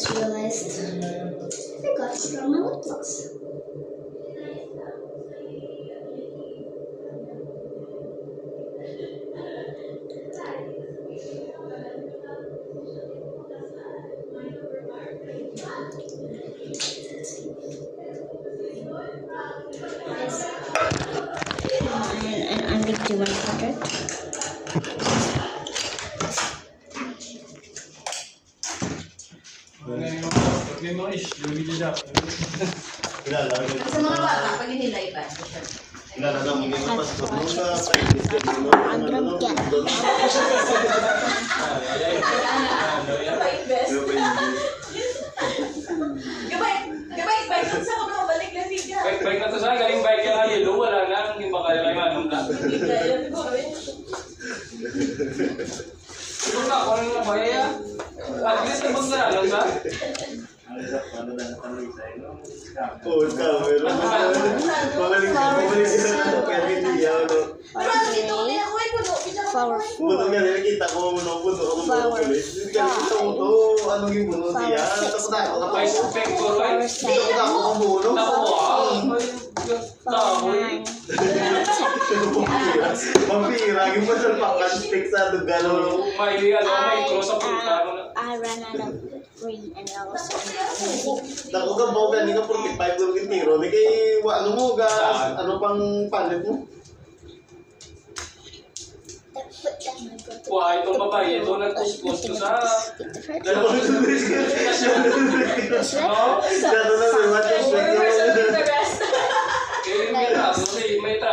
just realized I forgot to draw my lip gloss. And I'm going to do one project. Sa mga bata, pag hinilay pa. Gabay, sa ako na balik na siya. Baik na to sa galing bike yung ayelo, wala na, hindi makailangan na. Siguro na, kung ano na ba yan? At least na bang naralang sa? Oo, ikaw, meron. Babalik ka kaya hindi yan. Pero dito ko din ako ay puno. Flower Buto nga, nakikita ko mo buto ako mo ulit. Hindi ka nakita mo to, anong yung buno siya? Tapos na ako May kapag suspect ko, right? Tapos na ako ang buno. Naku po, tahoy. Vampira, yung masalpakan, stick sa dugalo. May close up yung taro na. I ran out of green and I was Naku ka ba, gani ka 45 yung tiro. Di kay, ano mo, ano pang palit mo? Wah, itong babae, ito nagpuspos ko sa... Dalawang sulit ka. No? Gano'n na may match. Eh, may traso, may traso.